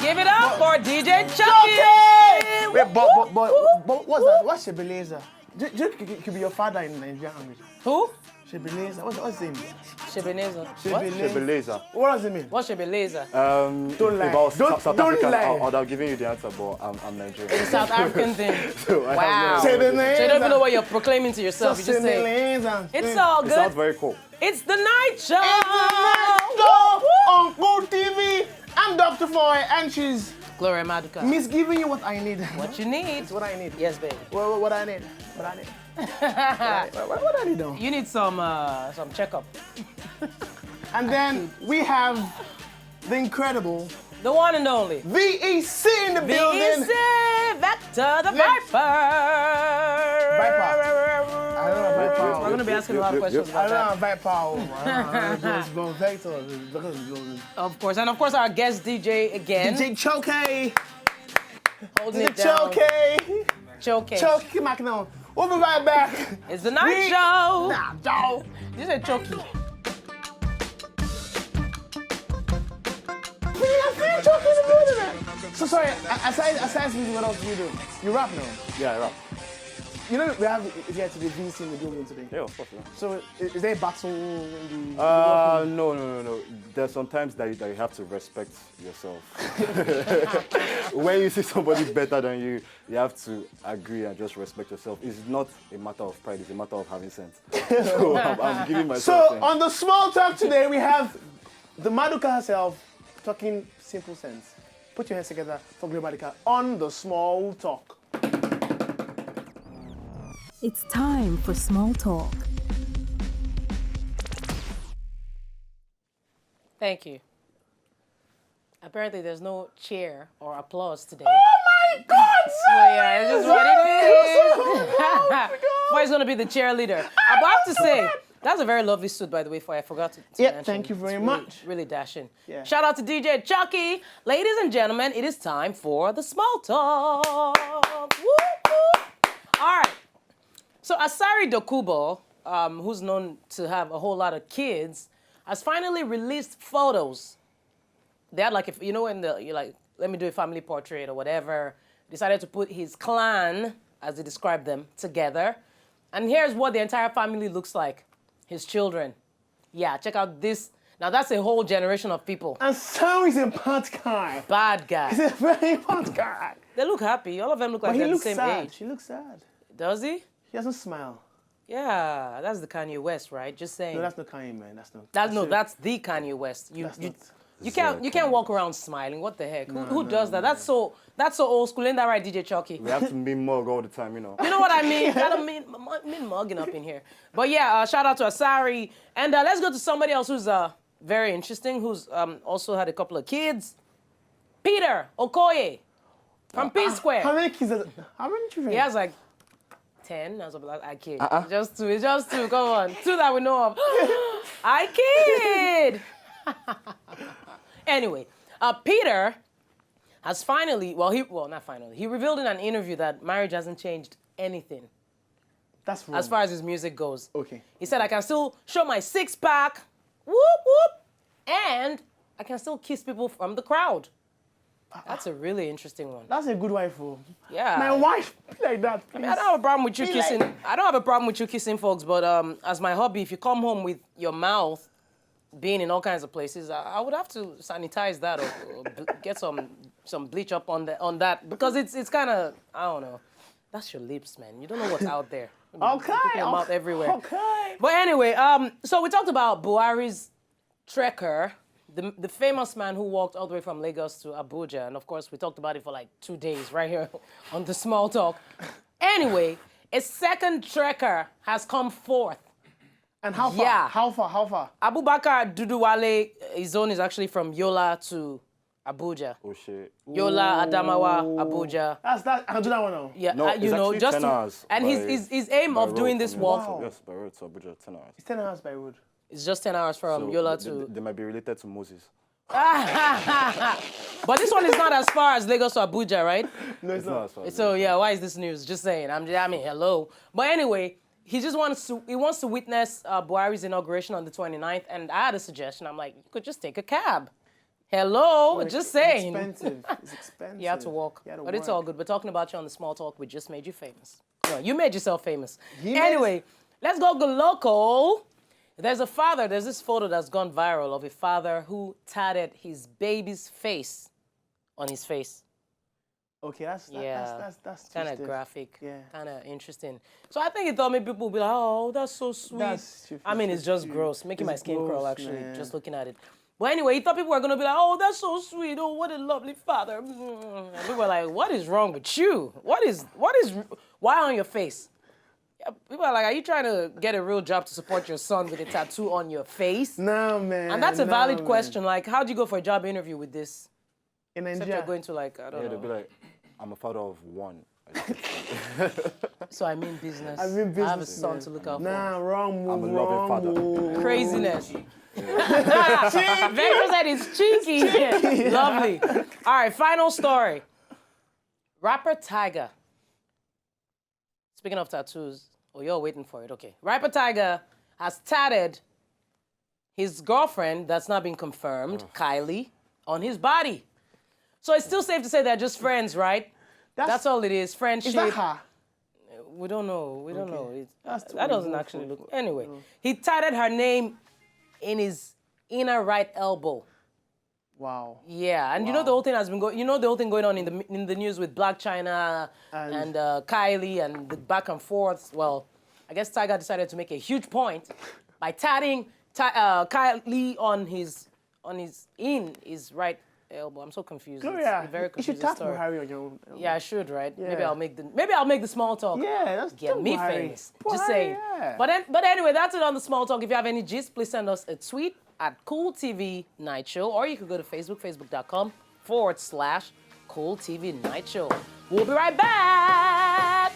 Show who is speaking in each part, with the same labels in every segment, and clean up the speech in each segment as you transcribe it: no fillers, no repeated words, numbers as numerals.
Speaker 1: Give it up for DJ Chucky!
Speaker 2: Wait, but what's that? What's Shebeleza? Could be your father in Nigerian language.
Speaker 1: Who?
Speaker 2: Shebeleza. What's his name?
Speaker 1: Shebeleza.
Speaker 3: Shebeleza.
Speaker 2: What does it mean?
Speaker 1: What's Shebeleza?
Speaker 2: Don't lie.
Speaker 3: If I was
Speaker 2: Don't
Speaker 3: South African,
Speaker 2: lie.
Speaker 3: I would have given you the answer, but I'm Nigerian.
Speaker 1: It's a South African thing.
Speaker 3: So I
Speaker 1: Wow.
Speaker 3: have
Speaker 1: So
Speaker 3: no idea.
Speaker 1: you don't even know what you're proclaiming to yourself. You just say,
Speaker 2: Shebeleza.
Speaker 1: it's all
Speaker 3: It sounds
Speaker 1: good.
Speaker 3: very cool.
Speaker 1: It's the night show.
Speaker 2: On Good TV. I'm Dr. Foy, and she's
Speaker 1: Gloria Maduka.
Speaker 2: misgiving you what I need.
Speaker 1: What you need?
Speaker 2: It's what I need.
Speaker 1: Yes, baby.
Speaker 2: What I need. What I need. What I need though?
Speaker 1: You need some checkup.
Speaker 2: And then we have the incredible
Speaker 1: The one and only.
Speaker 2: VEC in the building.
Speaker 1: VEC Vector the
Speaker 2: Next.
Speaker 1: Viper.
Speaker 2: I don't know Viper.
Speaker 1: We're going to be asking a lot of questions
Speaker 2: I
Speaker 1: about
Speaker 2: don't
Speaker 1: that.
Speaker 2: know Viper. Just going Vector.
Speaker 1: Of course. And of course, our guest DJ again.
Speaker 2: DJ Choke.
Speaker 1: Holding
Speaker 2: DJ
Speaker 1: it down.
Speaker 2: Choke.
Speaker 1: Choke.
Speaker 2: Choke Macno. We'll be right back.
Speaker 1: It's the night show.
Speaker 2: Nah, Joe.
Speaker 1: You said Choky.
Speaker 2: So sorry, aside music, what else do you do? You rap now?
Speaker 3: Yeah, I rap.
Speaker 2: You know we have here to the VC in the building today.
Speaker 3: Yeah, of course. Yeah.
Speaker 2: So is there a battle in the
Speaker 3: No. There's sometimes that you have to respect yourself. When you see somebody better than you, you have to agree and just respect yourself. It's not a matter of pride, it's a matter of having sense. So I'm giving myself sense.
Speaker 2: on the small talk today, we have the Maduka herself talking simple sense. Put your hands together for Gloria Maduka on the small talk.
Speaker 4: It's time for small talk.
Speaker 1: Thank you. Apparently, there's no cheer or applause today.
Speaker 2: Oh my God!
Speaker 1: So yeah, it's just what it is. Boy's gonna be the cheerleader. I'm about to say, that's a very lovely suit, by the way, I forgot to mention.
Speaker 2: Thank you very
Speaker 1: It's
Speaker 2: much.
Speaker 1: Really dashing.
Speaker 2: Yeah.
Speaker 1: Shout out to DJ Chucky. Ladies and gentlemen, it is time for the small talk. Woo, woo. All right. So Asari Dokubo, who's known to have a whole lot of kids, has finally released photos. They had like, when you're like, let me do a family portrait or whatever, decided to put his clan, as they describe them, together. And here's what the entire family looks like. His children. Yeah, check out this. Now that's a whole generation of people.
Speaker 2: And so he's a bad guy.
Speaker 1: Bad guy.
Speaker 2: He's a very bad guy.
Speaker 1: They look happy. All of them look like
Speaker 2: But he
Speaker 1: they're the
Speaker 2: looks
Speaker 1: same
Speaker 2: sad.
Speaker 1: age.
Speaker 2: He looks sad.
Speaker 1: Does he?
Speaker 2: He doesn't smile.
Speaker 1: Yeah, that's the Kanye West, right? Just saying.
Speaker 2: No, that's not Kanye, man. That's not.
Speaker 1: That's the Kanye West. You
Speaker 2: That's
Speaker 1: can't walk around smiling. What the heck? Who does that? That's so old school. Ain't that right, DJ Chucky?
Speaker 3: We have to be mug all the time, you know.
Speaker 1: You know what I mean? Gotta mean mugging up in here. But yeah, shout out to Asari. And let's go to somebody else who's very interesting, who's also had a couple of kids. Peter Okoye from P Square.
Speaker 2: How many kids? How many children?
Speaker 1: He has like 10. I kid. Just two. Come on. 2 that we know of. I kid. Anyway, Peter has finally, not finally, he revealed in an interview that marriage hasn't changed anything
Speaker 2: That's wrong.
Speaker 1: as far as his music goes.
Speaker 2: Okay.
Speaker 1: He said, I can still show my six-pack, whoop, whoop, and I can still kiss people from the crowd. That's a really interesting one.
Speaker 2: That's a good wife, oh.
Speaker 1: Yeah.
Speaker 2: My wife, be like that.
Speaker 1: I mean, I don't have a problem with you
Speaker 2: Be
Speaker 1: kissing.
Speaker 2: like-
Speaker 1: I don't have a problem with you kissing folks, but as my hobby, if you come home with your mouth being in all kinds of places, I would have to sanitize that or get some bleach up on that because it's kind of, I don't know. That's your lips, man. You don't know what's out there.
Speaker 2: Okay.
Speaker 1: Put your mouth everywhere.
Speaker 2: Okay.
Speaker 1: But anyway, so we talked about Buhari's trekker, the famous man who walked all the way from Lagos to Abuja. And of course, we talked about it for like 2 days right here on the small talk. Anyway, a second trekker has come forth.
Speaker 2: And how far?
Speaker 1: Yeah.
Speaker 2: How far?
Speaker 1: Abubakar Duduwale, his own is actually from Yola to Abuja.
Speaker 3: Oh shit.
Speaker 1: Yola, Adamawa, Abuja.
Speaker 2: That's that. I can do that one now.
Speaker 1: Yeah,
Speaker 3: No, it's
Speaker 1: you know,
Speaker 3: actually
Speaker 1: just
Speaker 3: 10
Speaker 1: to,
Speaker 3: hours
Speaker 1: and
Speaker 3: by-
Speaker 1: his aim
Speaker 3: by
Speaker 1: of
Speaker 3: road
Speaker 1: doing
Speaker 3: from
Speaker 1: this
Speaker 3: Yola
Speaker 1: walk,
Speaker 3: to- Yes, by road to Abuja, 10 hours.
Speaker 2: It's 10 hours by road.
Speaker 1: it's just 10 hours from
Speaker 3: So
Speaker 1: Yola
Speaker 3: they,
Speaker 1: to.
Speaker 3: they might be related to Moses.
Speaker 1: But this one is not as far as Lagos to Abuja, right?
Speaker 2: No, it's
Speaker 3: It's not
Speaker 2: not.
Speaker 3: as far as
Speaker 1: So yeah, why is this news? Just saying. I mean, hello. But anyway, he wants to witness Buhari's inauguration on the 29th, and I had a suggestion. I'm like, you could just take a cab. Hello, just saying.
Speaker 2: Expensive. It's expensive.
Speaker 1: You have to walk.
Speaker 2: You had to
Speaker 1: But it's all
Speaker 2: work.
Speaker 1: good. We're talking about you on the small talk. We just made you famous. No, you made yourself famous.
Speaker 2: He made
Speaker 1: Anyway, let's go local. There's this photo that's gone viral of a father who tatted his baby's face on his face.
Speaker 2: Okay, that's
Speaker 1: Kind of
Speaker 2: twisted.
Speaker 1: graphic,
Speaker 2: Yeah.
Speaker 1: kind of interesting. So I think it thought maybe people will be like, oh, that's so sweet.
Speaker 2: That's
Speaker 1: I mean, it's just
Speaker 2: cute.
Speaker 1: gross, making my
Speaker 2: It's
Speaker 1: skin crawl
Speaker 2: gross,
Speaker 1: actually,
Speaker 2: man.
Speaker 1: just looking at it. But anyway, he thought people were gonna be like, oh, that's so sweet. Oh, what a lovely father. And people were like, what is wrong with you? Why on your face? People are like, are you trying to get a real job to support your son with a tattoo on your face?
Speaker 2: No, man.
Speaker 1: And that's a valid
Speaker 2: man.
Speaker 1: question. Like, how'd you go for a job interview with this?
Speaker 2: In
Speaker 1: Except
Speaker 2: Nigeria.
Speaker 1: you're going to like, I don't
Speaker 3: Yeah, they'll be
Speaker 1: know.
Speaker 3: like, I'm a father of one.
Speaker 1: So I mean business.
Speaker 2: I mean
Speaker 1: I have a
Speaker 2: business,
Speaker 1: son
Speaker 2: man.
Speaker 1: to look out
Speaker 2: Nah, wrong move.
Speaker 3: I'm a loving
Speaker 2: wrong
Speaker 3: father.
Speaker 2: move.
Speaker 1: Craziness. Vector said it's cheeky. Lovely. All right, final story. Rapper Tyga. Speaking of tattoos, oh, you're waiting for it. Okay. Rapper Tyga has tatted his girlfriend, that's not been confirmed, Kylie, on his body. So it's still safe to say they're just friends, right? That's all it is. Friendship.
Speaker 2: Is that her?
Speaker 1: We don't know. We don't know.
Speaker 2: That's too
Speaker 1: That doesn't
Speaker 2: low
Speaker 1: actually
Speaker 2: for-
Speaker 1: look. Anyway, he tatted her name in his inner right elbow.
Speaker 2: Wow.
Speaker 1: Yeah, and you know the whole thing has been going. You know the whole thing going on in the news with Black China and Kylie and the back and forth. Well, I guess Tyga decided to make a huge point by tatting Kylie on his right elbow. I'm so confused.
Speaker 2: Gloria,
Speaker 1: It's a very
Speaker 2: you should
Speaker 1: confusing
Speaker 2: tap
Speaker 1: story.
Speaker 2: Buhari on your own.
Speaker 1: Yeah, I should, right?
Speaker 2: Yeah.
Speaker 1: Maybe I'll make the small talk.
Speaker 2: Yeah, that's
Speaker 1: Get
Speaker 2: tap
Speaker 1: me
Speaker 2: Buhari.
Speaker 1: famous.
Speaker 2: Buhari,
Speaker 1: Just saying.
Speaker 2: yeah.
Speaker 1: But anyway, that's it on the small talk. If you have any gist, please send us a tweet at Cool TV Night Show, or you could go to Facebook, facebook.com/Cool TV Night Show. We'll be right back.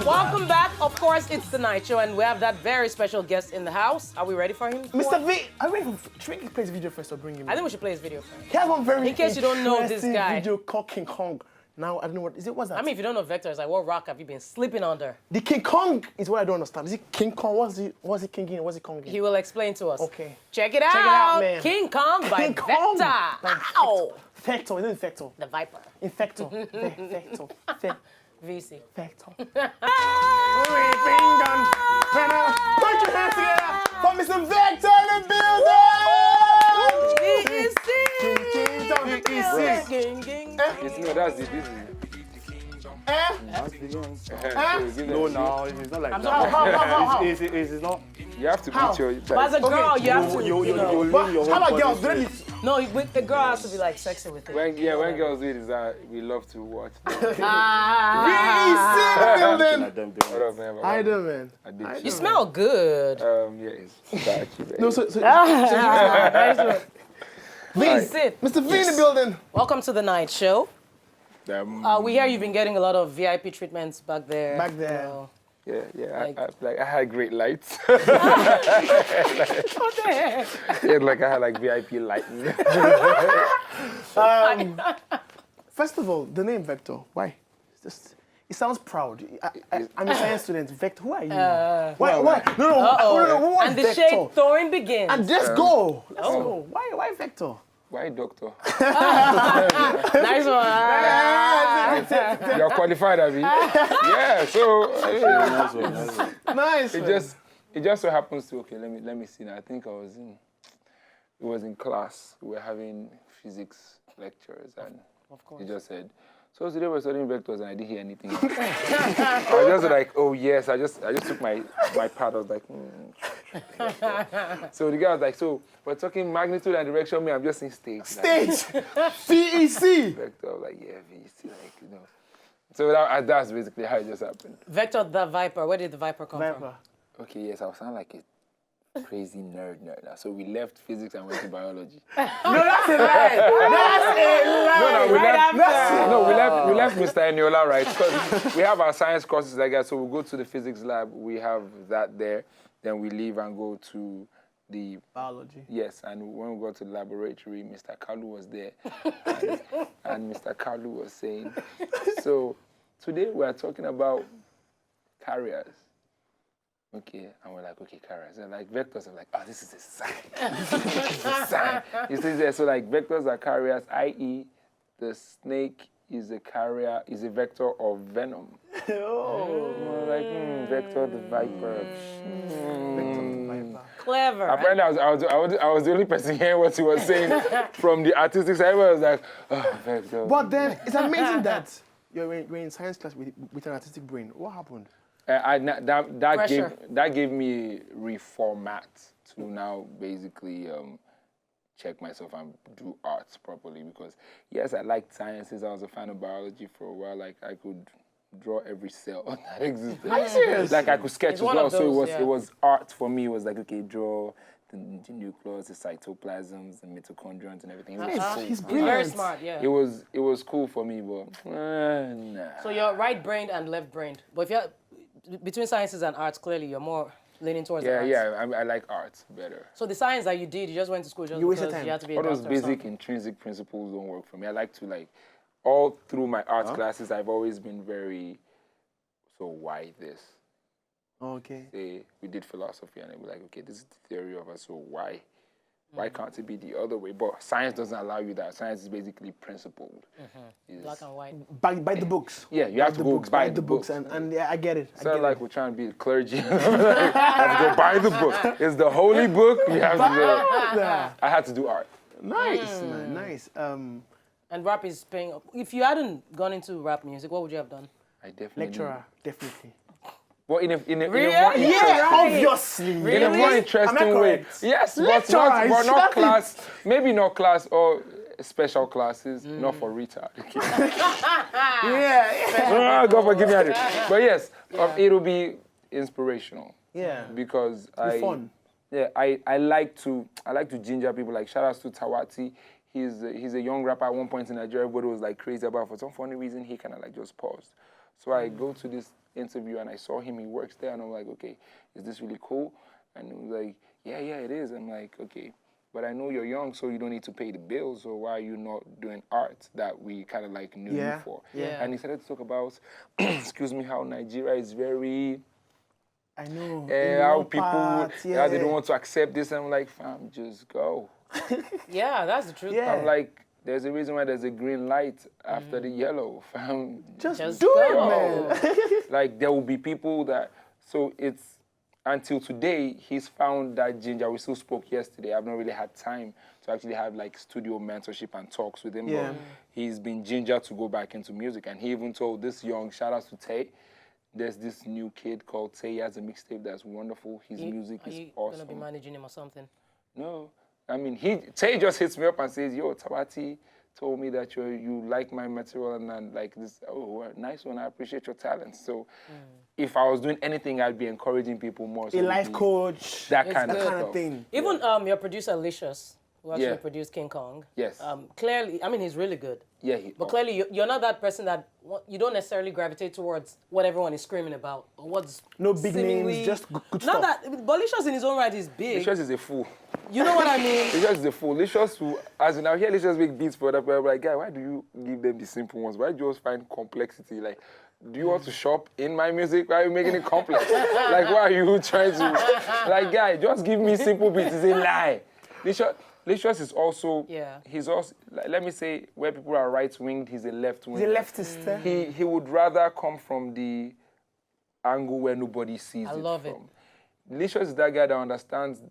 Speaker 1: Welcome back. Of course, it's the Night Show, and we have that very special guest in the house. Are we ready for him?
Speaker 2: Mr. V, are you ready for should we play this video first or bring him in?
Speaker 1: I think we should play his video first.
Speaker 2: He has one very
Speaker 1: In case you don't know this
Speaker 2: interesting
Speaker 1: guy.
Speaker 2: video called King Kong. Now, I don't know what's that?
Speaker 1: I mean, if you don't know Vector, it's like, what rock have you been sleeping under?
Speaker 2: The King Kong is what I don't understand. Is it King Kong? What's it King in? What's it Kong in?
Speaker 1: He will explain to us.
Speaker 2: Okay.
Speaker 1: Check it out.
Speaker 2: it out, man.
Speaker 1: King Kong by
Speaker 2: King
Speaker 1: Vector.
Speaker 2: Kong by
Speaker 1: Ow.
Speaker 2: Vector, is it Vector?
Speaker 1: The Viper.
Speaker 2: Infector. Vector.
Speaker 1: VC.
Speaker 2: Vector. Put your hands together for Mr. Vector in the building!
Speaker 5: It's no, that's the business.
Speaker 3: No, no, it's not like that.
Speaker 2: How?
Speaker 3: It's not.
Speaker 5: You have to
Speaker 2: How?
Speaker 5: put your.
Speaker 1: But as a girl, you have to.
Speaker 3: You
Speaker 1: know.
Speaker 3: lean your
Speaker 2: How about
Speaker 3: whole
Speaker 2: girls?
Speaker 3: body
Speaker 2: Don't
Speaker 3: straight.
Speaker 2: need
Speaker 1: No, with the girl has to be like sexy with it.
Speaker 5: When girls do it, is that we love to watch.
Speaker 2: building.
Speaker 3: Like them doing
Speaker 5: What
Speaker 3: it.
Speaker 5: up, man?
Speaker 2: I do, man.
Speaker 5: I did.
Speaker 1: You smell good.
Speaker 5: Yeah, it's actually.
Speaker 2: No,
Speaker 1: Nice one. Please sit.
Speaker 2: Mr. V in the building.
Speaker 1: Welcome to the Night Show. We hear you've been getting a lot of VIP treatments back there.
Speaker 2: Back there.
Speaker 1: So,
Speaker 5: I had great lights.
Speaker 1: what the heck?
Speaker 5: Yeah, like I had like VIP lighting.
Speaker 2: First of all, the name Vector. Why? It sounds proud. I'm a science student. Vector, who are you? Why? No. What's
Speaker 1: And the
Speaker 2: Vector?
Speaker 1: shade throwing begins.
Speaker 2: And let's go. Let's go. Why Vector?
Speaker 5: Why, doctor?
Speaker 1: Nice one.
Speaker 5: You're qualified, Abby. Yeah. So
Speaker 3: Nice one, nice one.
Speaker 2: Nice.
Speaker 5: it just so happens to. Okay, let me see now. I think it was in class. We were having physics lectures, and he just said, so today we're studying vectors, and I didn't hear anything else. I was just like, oh yes, I just took my part. I was like, So the guy was like, so we're talking magnitude and direction. Me, I'm just in stage.
Speaker 2: Stage. VEC.
Speaker 5: Vector. I was like, yeah, VEC, like, you know. So that's basically how it just happened.
Speaker 1: Vector the Viper. Where did the Viper come from?
Speaker 5: Okay, yes, I sound like a crazy nerd now. So we left physics and went to biology.
Speaker 2: No, that's a lie. That's a lie.
Speaker 5: We left Mr. Eniola, right? Because we have our science courses like that. So we go to the physics lab. We have that there. Then we leave and go to the
Speaker 2: Biology.
Speaker 5: Yes, and when we got to the laboratory, Mr. Kalu was there. and Mr. Kalu was saying, so today we are talking about carriers. Okay, and we're like, okay, Kara. So like vectors are like, oh, this is a sign. This is a sign. He says there, so like vectors are carriers, i.e., the snake is a carrier, is a vector of venom.
Speaker 2: Oh.
Speaker 5: We're like, vector the viper.
Speaker 2: Vector the viper.
Speaker 1: Clever.
Speaker 5: Apparently, I was the only person hearing what he was saying from the artistic side. Everyone was like, oh, vector.
Speaker 2: But then it's amazing that you're in science class with an artistic brain. What happened?
Speaker 5: That gave me a reformat to now basically check myself and do arts properly, because yes, I liked sciences. I was a fan of biology for a while. Like I could draw every cell that existed.
Speaker 2: Are you serious?
Speaker 5: Like I could sketch
Speaker 1: It's
Speaker 5: as
Speaker 1: one
Speaker 5: well.
Speaker 1: of
Speaker 5: So
Speaker 1: those,
Speaker 5: it was art for me. It was like, okay, draw the nucleus, the cytoplasms, the mitochondria, and everything. It was cool.
Speaker 2: He's
Speaker 1: He's
Speaker 2: brilliant.
Speaker 1: very smart, yeah.
Speaker 5: It was cool for me, but nah.
Speaker 1: So you're right-brained and left-brained. But if you're between sciences and arts, clearly you're more leaning towards the arts.
Speaker 5: I like art better.
Speaker 1: So the science that you did, you just went to school just
Speaker 2: You wasted
Speaker 1: because
Speaker 2: time.
Speaker 1: you had to be a
Speaker 5: All
Speaker 1: doctor
Speaker 5: those
Speaker 1: or
Speaker 5: basic
Speaker 1: something?
Speaker 5: intrinsic principles don't work for me. I like to all through my arts classes, I've always been very, so why this?
Speaker 2: Okay.
Speaker 5: Say we did philosophy and they were like, okay, this is the theory of us, so why? Why can't it be the other way? But science doesn't allow you that. Science is basically principled.
Speaker 1: Black and white.
Speaker 2: Buy the books.
Speaker 5: Yeah, you have to go buy
Speaker 2: the books, and yeah, I get it.
Speaker 5: It's not like we're trying to be the clergy. I have to go buy the book. It's the holy book. We have to go.
Speaker 2: Yeah.
Speaker 5: I had to do art.
Speaker 2: Nice, man, nice.
Speaker 1: And rap is paying up. If you hadn't gone into rap music, what would you have done?
Speaker 5: I definitely
Speaker 2: Lecturer, definitely.
Speaker 5: Well, in a
Speaker 1: Really?
Speaker 5: more
Speaker 2: Yeah, obviously.
Speaker 5: in a more
Speaker 1: Really?
Speaker 5: interesting
Speaker 2: Am I
Speaker 5: way.
Speaker 2: correct?
Speaker 5: Yes,
Speaker 2: Lecturer,
Speaker 5: but not
Speaker 2: shut
Speaker 5: class. Maybe not class or special classes, not for retard.
Speaker 2: Yeah.
Speaker 5: God forgive me. But yes, it'll be inspirational.
Speaker 2: Yeah.
Speaker 5: Because
Speaker 2: Fun.
Speaker 5: Yeah, I like to ginger people. Like shout outs to Tawati. He's a young rapper at one point in Nigeria. Everybody was like crazy about. For some funny reason, he kind of like just paused. So I go to this interview and I saw him. He works there, and I'm like, okay, is this really cool? And he was like, yeah, it is. I'm like, okay, but I know you're young, so you don't need to pay the bills. So why are you not doing art that we kind of like knew you for?
Speaker 1: Yeah.
Speaker 5: And he started to talk about, excuse me, how Nigeria is very.
Speaker 2: I know.
Speaker 5: How people how they don't want to accept this. I'm like, fam, just go.
Speaker 1: Yeah, that's the truth.
Speaker 2: Yeah.
Speaker 5: I'm like, there's a reason why there's a green light after the yellow, fam.
Speaker 2: Just
Speaker 1: Just
Speaker 2: do
Speaker 1: go.
Speaker 2: it, man.
Speaker 5: Like there will be people that, so it's, until today, he's found that ginger. We still spoke yesterday. I've not really had time to actually have like studio mentorship and talks with him.
Speaker 2: Yeah.
Speaker 5: But he's been ginger to go back into music. And he even told this young, shout out to Tay, there's this new kid called Tay. He has a mixtape that's wonderful. His music
Speaker 1: Are
Speaker 5: is
Speaker 1: you
Speaker 5: awesome.
Speaker 1: gonna be managing him or something?
Speaker 5: No, I mean, Tay just hits me up and says, yo, Tawati told me that you like my material and like this. Oh, well, nice one. I appreciate your talent. So if I was doing anything, I'd be encouraging people more. So
Speaker 2: A life coach.
Speaker 5: that
Speaker 1: It's
Speaker 5: kind of
Speaker 1: good.
Speaker 2: kind
Speaker 5: stuff.
Speaker 2: of thing.
Speaker 1: Even your producer, Licious, who actually
Speaker 5: Yeah.
Speaker 1: produced King Kong.
Speaker 5: Yes.
Speaker 1: Clearly, I mean, he's really good.
Speaker 5: Yeah.
Speaker 1: But clearly, you're not that person that you don't necessarily gravitate towards what everyone is screaming about or what's
Speaker 2: No big
Speaker 1: seemingly-
Speaker 2: names, just good
Speaker 1: Not
Speaker 2: stuff.
Speaker 1: that, but Licious in his own right is big.
Speaker 5: Licious is a fool.
Speaker 1: You know what I mean?
Speaker 5: Licious is a fool. Licious who, as in, I hear Licious make beats for other people. I'm like, guy, why do you give them the simple ones? Why do you always find complexity? Like, do you want to shop in my music? Why are you making it complex? Like, why are you trying to, like, guy, just give me simple beats. It's a lie. Licious is also, he's also, like, let me say, where people are right-winged, he's a left-wing.
Speaker 2: He's a leftist.
Speaker 5: He would rather come from the angle where nobody sees
Speaker 1: I
Speaker 5: it
Speaker 1: love it.
Speaker 5: from. Licious is that guy that understands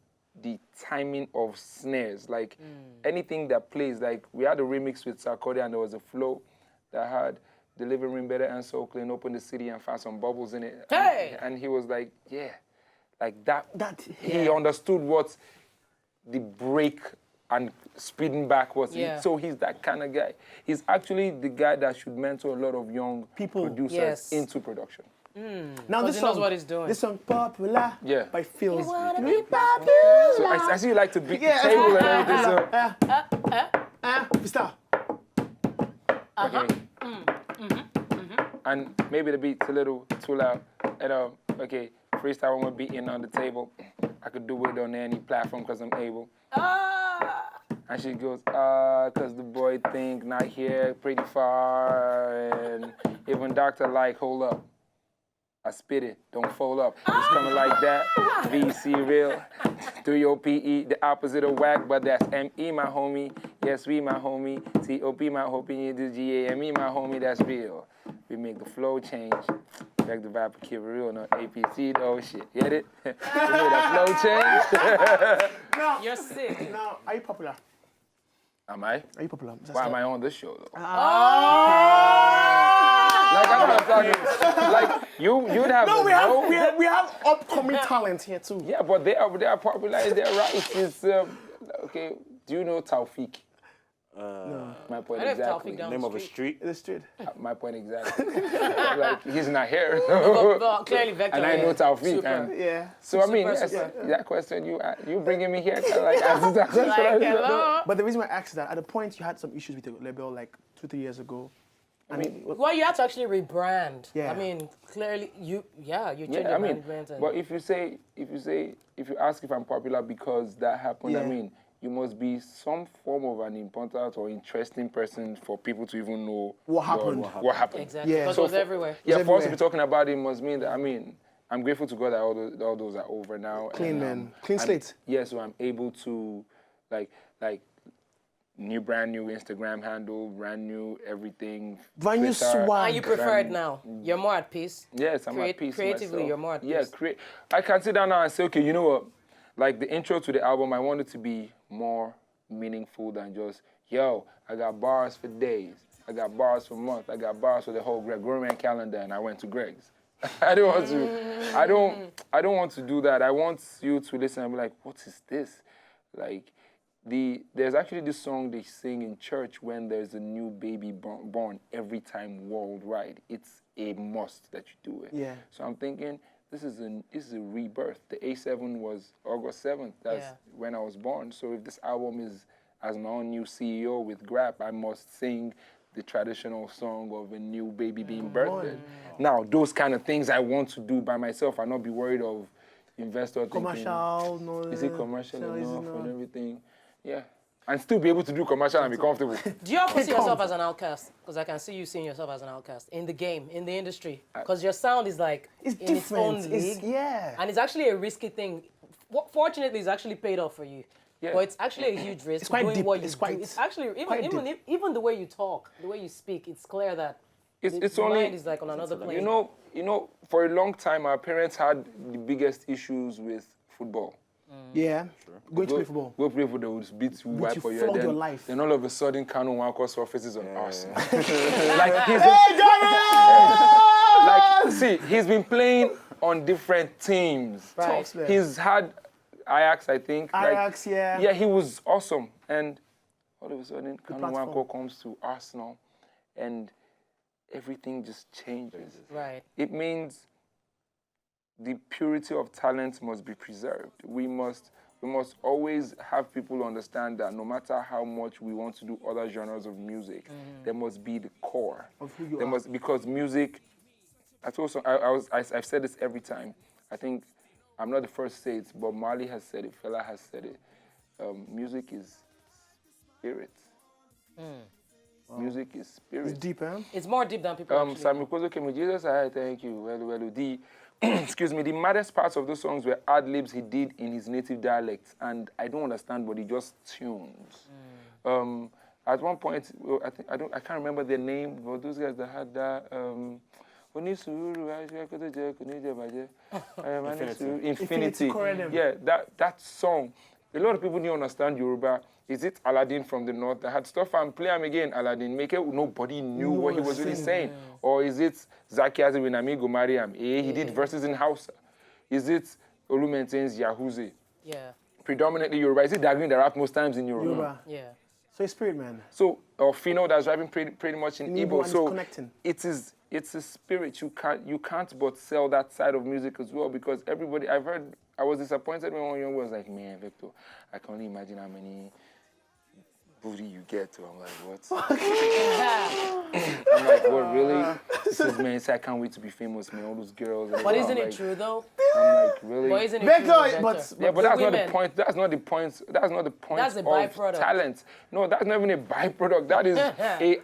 Speaker 5: the timing of snares. Like anything that plays, like we had a remix with Sarkodie and there was a flow that had the living room better and so clean, open the city and find some bubbles in it.
Speaker 1: Hey!
Speaker 5: And he was like, yeah, like that. He
Speaker 1: Yeah.
Speaker 5: understood what the break and speeding back was.
Speaker 1: Yeah.
Speaker 5: So he's that kind of guy. He's actually the guy that should mentor a lot of young
Speaker 2: People.
Speaker 5: producers
Speaker 1: Yes.
Speaker 5: into production.
Speaker 2: Now this
Speaker 1: he
Speaker 2: song,
Speaker 1: knows what he's doing.
Speaker 2: This song, Popular,
Speaker 5: Yeah.
Speaker 2: by Phil's.
Speaker 5: So I see you like to beat the table and everything. So
Speaker 2: Stop.
Speaker 5: okay. And maybe the beat's a little too loud. And okay, freestyle when we're beating on the table. I could do it on any platform because I'm able. And she goes, cause the boy think not here, pretty far. And even doctor like, hold up. I spit it, don't fold up. It's coming like that. VC real. 3OPE, the opposite of whack, but that's ME, my homie. Yes, we, my homie. TOP, my homie. The GAME, my homie. That's real. We make the flow change. Back the vibe, keep it real. No APT, though. Shit, get it? We made that flow change.
Speaker 2: Now,
Speaker 1: You're sick.
Speaker 2: now, are you popular?
Speaker 5: Am I?
Speaker 2: Are you popular?
Speaker 5: Why am I on this show, though?
Speaker 2: Ah.
Speaker 5: Like, I'm not talking. Like, you'd have.
Speaker 2: No, we have upcoming talent here too.
Speaker 5: Yeah, but they are popular in their rights. It's okay. Do you know Taufik? My point
Speaker 1: I don't have
Speaker 5: exactly.
Speaker 1: Taufik down
Speaker 3: Name
Speaker 1: the
Speaker 3: of a
Speaker 1: street.
Speaker 3: street.
Speaker 2: The street.
Speaker 5: My point exactly. Like he's not here.
Speaker 1: But clearly, Vector.
Speaker 5: And I know Taufik.
Speaker 1: Super.
Speaker 5: And
Speaker 2: Yeah.
Speaker 5: so I mean,
Speaker 1: Super,
Speaker 5: yes,
Speaker 1: super.
Speaker 5: that question you bringing me here, like answer that question.
Speaker 1: Like, hello?
Speaker 2: But the reason why I asked that, at the point you had some issues with the label like 2-3 years ago. I mean,
Speaker 1: Well, you have to actually rebrand.
Speaker 2: Yeah.
Speaker 1: I mean, clearly, you change
Speaker 5: Yeah,
Speaker 1: your
Speaker 5: I mean,
Speaker 1: management. And
Speaker 5: but if you ask if I'm popular because that happened, I
Speaker 2: Yeah.
Speaker 5: mean, you must be some form of an important or interesting person for people to even know
Speaker 2: What happened.
Speaker 5: What happened.
Speaker 1: exactly,
Speaker 2: Yeah.
Speaker 1: because
Speaker 2: So
Speaker 1: it was everywhere.
Speaker 5: Yeah,
Speaker 2: It's
Speaker 5: for us to
Speaker 2: everywhere.
Speaker 5: be talking about it must mean that, I mean, I'm grateful to God that all those are over now.
Speaker 2: Clean,
Speaker 5: and,
Speaker 2: man. Clean
Speaker 5: I'm-
Speaker 2: slate.
Speaker 5: Yeah, so I'm able to, like, brand new Instagram handle, brand new everything.
Speaker 2: Brand new
Speaker 5: Twitter.
Speaker 2: swag.
Speaker 1: And you prefer it now. You're more at peace.
Speaker 5: Yes, I'm at peace.
Speaker 1: Creatively,
Speaker 5: myself.
Speaker 1: you're more at
Speaker 5: Yeah,
Speaker 1: peace.
Speaker 5: I can sit down now and say, okay, you know what? Like the intro to the album, I wanted to be more meaningful than just, yo, I got bars for days. I got bars for months. I got bars for the whole Gregorian calendar, and I went to Greg's. I don't want to. I don't want to do that. I want you to listen and be like, what is this? Like, there's actually this song they sing in church when there's a new baby born every time worldwide. It's a must that you do it.
Speaker 2: Yeah.
Speaker 5: So I'm thinking this is a rebirth. The A7 was August 7th. That's when I was born. So if this album is as my own new CEO with Grap, I must sing the traditional song of a new baby being birthed. Now, those kind of things I want to do by myself. I not be worried of investor thinking,
Speaker 2: Commercial, no.
Speaker 5: is it commercial
Speaker 2: no, is it
Speaker 5: enough
Speaker 2: not?
Speaker 5: and everything? Yeah. And still be able to do commercial and be comfortable.
Speaker 1: Do you also see yourself as an outcast? Because I can see you seeing yourself as an outcast in the game, in the industry. Because your sound is like
Speaker 2: It's
Speaker 1: in its own
Speaker 2: different.
Speaker 1: league.
Speaker 2: Yeah.
Speaker 1: And it's actually a risky thing. Fortunately, it's actually paid off for you.
Speaker 5: Yeah.
Speaker 1: But it's actually a huge risk.
Speaker 2: It's quite
Speaker 1: doing
Speaker 2: deep.
Speaker 1: What you
Speaker 2: It's
Speaker 1: do.
Speaker 2: quite-
Speaker 1: It's actually
Speaker 2: quite
Speaker 1: even the way you talk, the way you speak. It's clear that
Speaker 5: It's
Speaker 1: the
Speaker 5: only,
Speaker 1: mind is like on another plane.
Speaker 5: you know, for a long time, our parents had the biggest issues with football.
Speaker 2: Yeah. Going to play football.
Speaker 5: Go play football, would beat you, wipe
Speaker 2: you
Speaker 5: for you.
Speaker 2: flog
Speaker 5: Then,
Speaker 2: your life.
Speaker 5: then all of a sudden, Kanu Wanko surfaces on Arsenal. Like he's been playing on different teams.
Speaker 1: Right.
Speaker 2: Tough, man.
Speaker 5: He's had Ajax, I think.
Speaker 2: Ajax, yeah.
Speaker 5: Yeah, he was awesome. And all of a sudden, Kanu
Speaker 2: platform.
Speaker 5: Wanko comes to Arsenal, and everything just changes.
Speaker 1: Right.
Speaker 5: It means the purity of talent must be preserved. We must always have people understand that no matter how much we want to do other genres of music, there must be the core.
Speaker 2: Of who you
Speaker 5: there
Speaker 2: are.
Speaker 5: must, because music, I've said this every time. I think I'm not the first to say it, but Marley has said it, Fela has said it. Music is spirit. Music is spirit.
Speaker 2: It's deep, eh?
Speaker 1: It's more deep than people actually.
Speaker 5: Sammy Kozo came with Jesus, I thank you. Well, excuse me, the maddest parts of those songs were ad-libs he did in his native dialect, and I don't understand, but he just tunes. At one point, I can't remember their name, but those guys that had that, Infinity.
Speaker 2: Corridor.
Speaker 5: Yeah, that song. A lot of people didn't understand Yoruba. Is it Aladdin from the north that had stuff and play him again, Aladdin? Make it nobody knew what he was really saying. Or is it Zaki with Amigo Mariam? He did verses in Hausa. Is it Olumenten's Yahuze?
Speaker 1: Yeah.
Speaker 5: Predominantly Yoruba. Is it Dagrin that rap most times in Yoruba?
Speaker 2: Yoruba.
Speaker 1: Yeah.
Speaker 2: So it's spirit, man.
Speaker 5: So, or Fino that's rapping pretty much in
Speaker 2: In Igbo
Speaker 5: Igbo.
Speaker 2: and
Speaker 5: So
Speaker 2: it's connecting.
Speaker 5: it's a spirit. You can't but sell that side of music as well, because everybody, I was disappointed when one young was like, man, Victor, I can only imagine how many booty you get to. I'm like, what? I'm like, what, really? He says, man, I can't wait to be famous, man. All those girls.
Speaker 1: But isn't
Speaker 5: I'm
Speaker 1: it
Speaker 5: like,
Speaker 1: true though?
Speaker 5: I'm like, really?
Speaker 1: But isn't it
Speaker 2: Vector,
Speaker 1: true? Vector?
Speaker 5: But that's not the
Speaker 1: women.
Speaker 5: point. That's not the point. That's not the point
Speaker 1: That's the
Speaker 5: of
Speaker 1: byproduct.
Speaker 5: talent. No, that's not even a byproduct. That is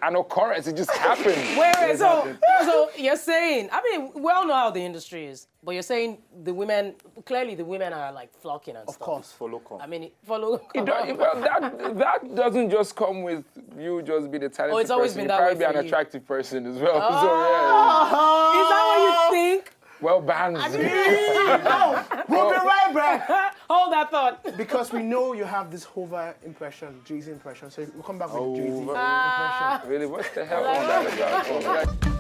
Speaker 5: an occurrence. It just happened.
Speaker 1: Wait, so you're saying, I mean, we all know how the industry is, but you're saying the women, clearly the women are like flocking and
Speaker 2: Of
Speaker 1: stuff.
Speaker 2: course.
Speaker 3: Follow come.
Speaker 1: I mean, follow.
Speaker 5: Well, that doesn't just come with you just be the talented
Speaker 1: Oh, it's always
Speaker 5: person.
Speaker 1: been
Speaker 5: You
Speaker 1: that
Speaker 5: probably
Speaker 1: way
Speaker 5: be
Speaker 1: for
Speaker 5: an
Speaker 1: you.
Speaker 5: attractive person as well. So
Speaker 1: Is that what you think?
Speaker 5: yeah. Well, bands.
Speaker 2: No, we'll be right back.
Speaker 1: Hold that thought.
Speaker 2: Because we know you have this Hova impression, Jay-Z impression. So we'll come back with Jay-Z
Speaker 5: Hova.
Speaker 2: impression.
Speaker 5: Really, what the hell is that about? Oh,